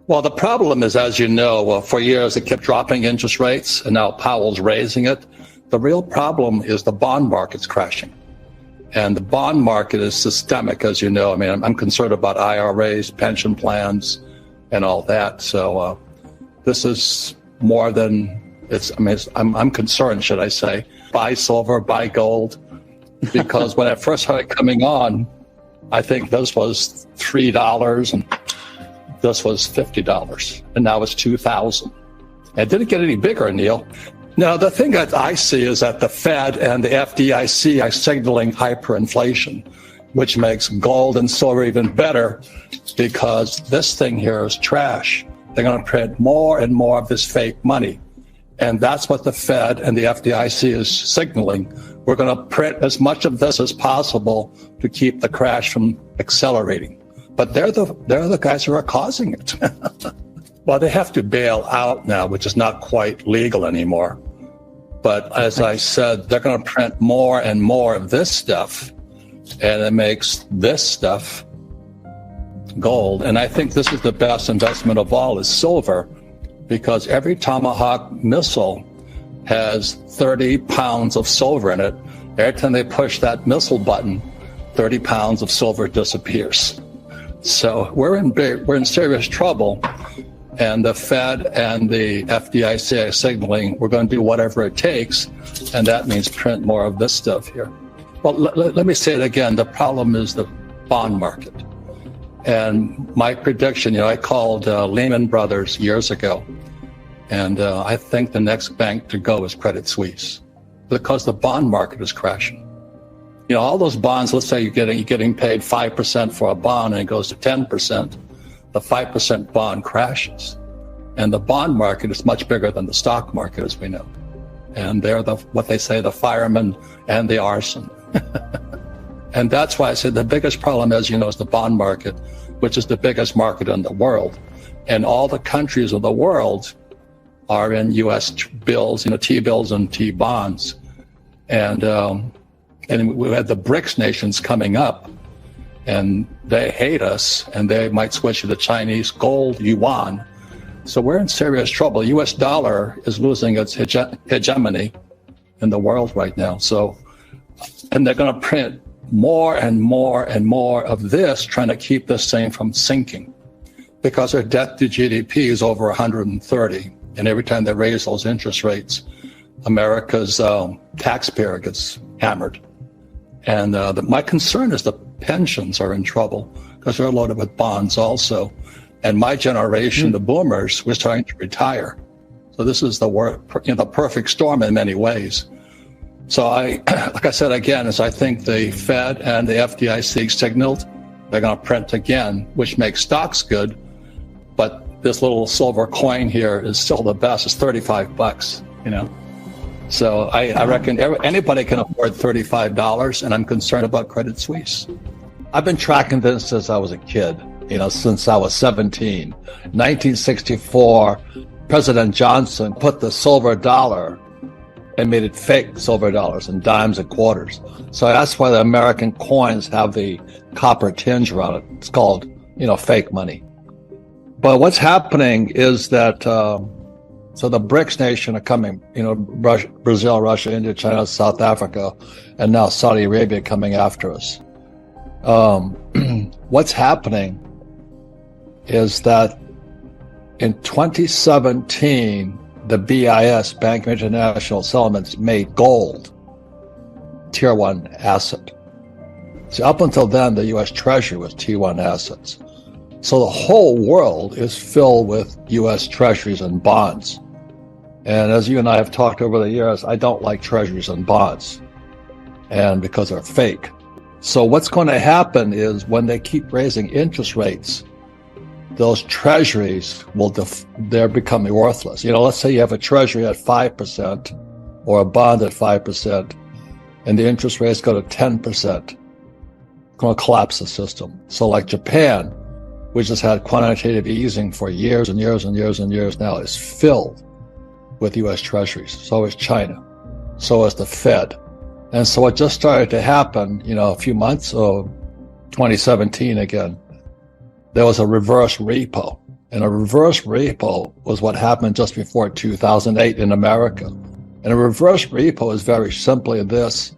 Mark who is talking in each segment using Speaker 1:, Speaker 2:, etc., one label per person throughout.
Speaker 1: Well, the problem is, as you know, for years it kept dropping interest rates, and now Powell's raising it. The real problem is the bond market's crashing. And the bond market is systemic, as you know. I mean, I'm concerned about IRAs, pension plans, and all that. So this is more than I'm concerned, should I say. Buy silver, buy gold, because when it first started coming on, I think this was $3 and this was $50, and now it's $2,000. It didn't get any bigger, Neil. Now, the thing that I see is that the Fed and the FDIC are signaling hyperinflation, which makes gold and silver even better, because this thing here is trash. They're going to print more and more of this fake money. And that's what the Fed and the FDIC is signaling. We're going to print as much of this as possible to keep the crash from accelerating. But they're the guys who are causing it. Well, they have to bail out now, which is not quite legal anymore. But as I said, they're going to print more and more of this stuff, and it makes this stuff gold. And I think this is the best investment of all, is silver, because every Tomahawk missile has 30 pounds of silver in it. Every time they push that missile button, 30 pounds of silver disappears. So we're in serious trouble. And the Fed and the FDIC are signaling we're going to do whatever it takes, and that means print more of this stuff here. Well, let me say it again. The problem is the bond market. And my prediction, I called Lehman Brothers years ago, and I think the next bank to go is Credit Suisse, because the bond market is crashing. All those bonds, let's say you're getting paid 5% for a bond and it goes to 10%. The 5% bond crashes. And the bond market is much bigger than the stock market, as we know. And they're what they say, the firemen and the arson. And that's why I said the biggest problem, as you know, is the bond market, which is the biggest market in the world. And all the countries of the world are in U.S. bills, T-bills and T-bonds. And we had the BRICS nations coming up, and they hate us, and they might switch to the Chinese gold, yuan. So we're in serious trouble. The U.S. dollar is losing its hegemony in the world right now. So, and they're going to print more and more and more of this, trying to keep this thing from sinking, because our debt to GDP is over 130. And every time they raise those interest rates, America's taxpayer gets hammered. And my concern is the pensions are in trouble, because they're loaded with bonds also. And my generation, the boomers, we're starting to retire. So this is the perfect storm in many ways. So like I said again, I think the Fed and the FDIC signaled they're going to print again, which makes stocks good. But this little silver coin here is still the best. It's $35, So I reckon anybody can afford $35, and I'm concerned about Credit Suisse.
Speaker 2: I've been tracking this since I was a kid, since I was 17. 1964, President Johnson put the silver dollar and made it fake silver dollars and dimes and quarters. So that's why the American coins have the copper tinge around it. It's called, fake money. But what's happening is that so the BRICS nation are coming, Brazil, Russia, India, China, South Africa, and now Saudi Arabia coming after us. What's happening is that in 2017, the BIS, Bank of International Settlements, made gold Tier 1 asset. See, up until then, the U.S. Treasury was Tier 1 assets. So the whole world is filled with U.S. treasuries and bonds. And as you and I have talked over the years, I don't like treasuries and bonds, and because they're fake. So what's going to happen is when they keep raising interest rates, those treasuries they're becoming worthless. Let's say you have a treasury at 5% or a bond at 5%, and the interest rates go to 10%. It's going to collapse the system. So like Japan, which has had quantitative easing for years and years and years and years now, is filled with U.S. treasuries. So is China. So is the Fed. And so what just started to happen, a few months, 2017 again, there was a reverse repo. And a reverse repo was what happened just before 2008 in America. And a reverse repo is very simply this,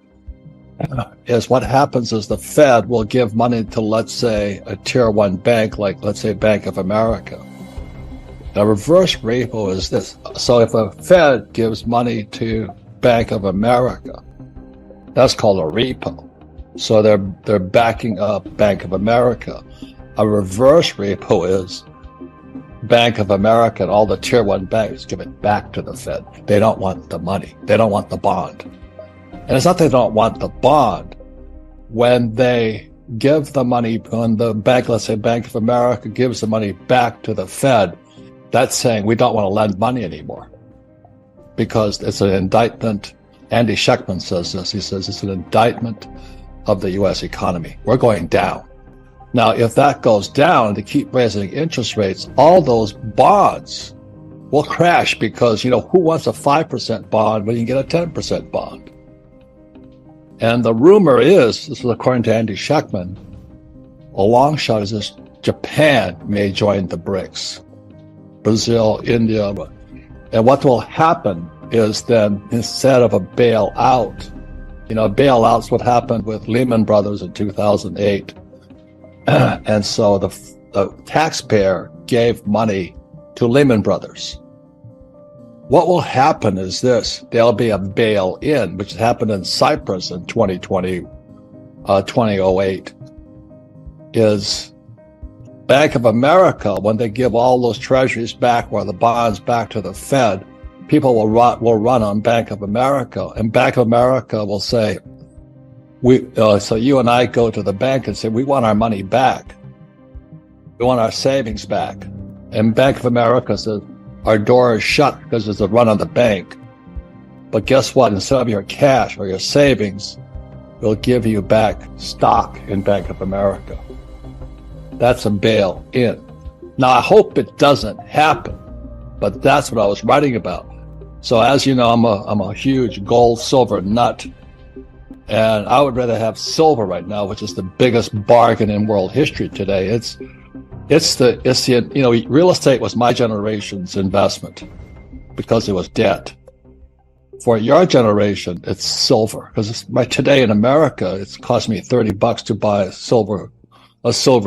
Speaker 2: is what happens is the Fed will give money to, let's say, a tier one bank, like let's say Bank of America. And a reverse repo is this. So if a Fed gives money to Bank of America, that's called a repo. So they're backing up Bank of America. A reverse repo is Bank of America and all the tier one banks give it back to the Fed. They don't want the money. They don't want the bond. And it's not they don't want the bond. When they give the money, when the bank, let's say Bank of America gives the money back to the Fed, that's saying we don't want to lend money anymore because it's an indictment. Andy Schectman says this. He says it's an indictment of the U.S. economy. We're going down. Now, if that goes down and they keep raising interest rates, all those bonds will crash because, who wants a 5% bond when you get a 10% bond? And the rumor is, this is according to Andy Schectman, a long shot is this: Japan may join the BRICS, Brazil, India. And what will happen is then instead of a bailout, bailouts what happened with Lehman Brothers in 2008. And so the taxpayer gave money to Lehman Brothers. What will happen is this: there'll be a bail-in, which happened in Cyprus in 2008, is Bank of America, when they give all those treasuries back or the bonds back to the Fed, people will run on Bank of America, and Bank of America will say, so you and I go to the bank and say, we want our money back. We want our savings back. And Bank of America says, our door is shut because there's a run on the bank. But guess what? Instead of your cash or your savings, we'll give you back stock in Bank of America. That's a bail-in. Now, I hope it doesn't happen, but that's what I was writing about. So as you know, I'm a huge gold, silver nut. And I would rather have silver right now, which is the biggest bargain in world history today. Real estate was my generation's investment because it was debt. For your generation, it's silver because today in America, it's cost me $30 to buy a silver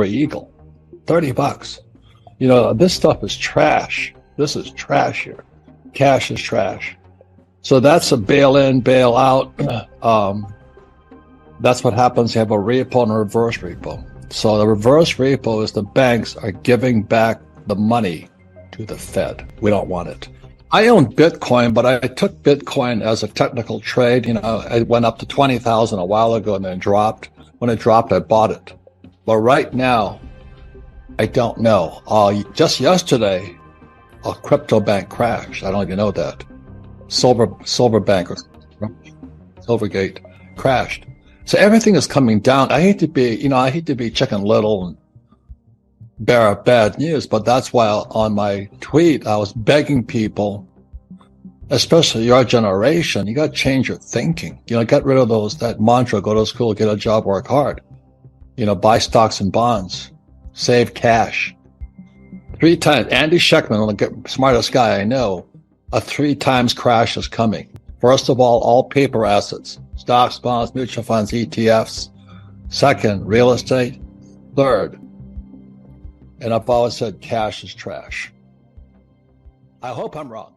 Speaker 2: eagle. $30. This stuff is trash. This is trash here. Cash is trash. So that's a bail-in, bail-out. That's what happens. You have a repo and a reverse repo. So the reverse repo is the banks are giving back the money to the Fed. We don't want it. I own Bitcoin, but I took Bitcoin as a technical trade. It went up to 20,000 a while ago and then dropped. When it dropped, I bought it. But right now, I don't know. Just yesterday, a crypto bank crashed. I don't even know that. Silver Bank or Silvergate crashed. So everything is coming down. I hate to be Chicken Little and bear up bad news, but that's why on my tweet, I was begging people, especially your generation, you got to change your thinking. Get rid of that mantra, go to school, get a job, work hard. Buy stocks and bonds, save cash. 3 times, Andy Schectman, the smartest guy I know, a 3 times crash is coming. First of all paper assets, stocks, bonds, mutual funds, ETFs. Second, real estate. Third, and I've always said cash is trash. I hope I'm wrong.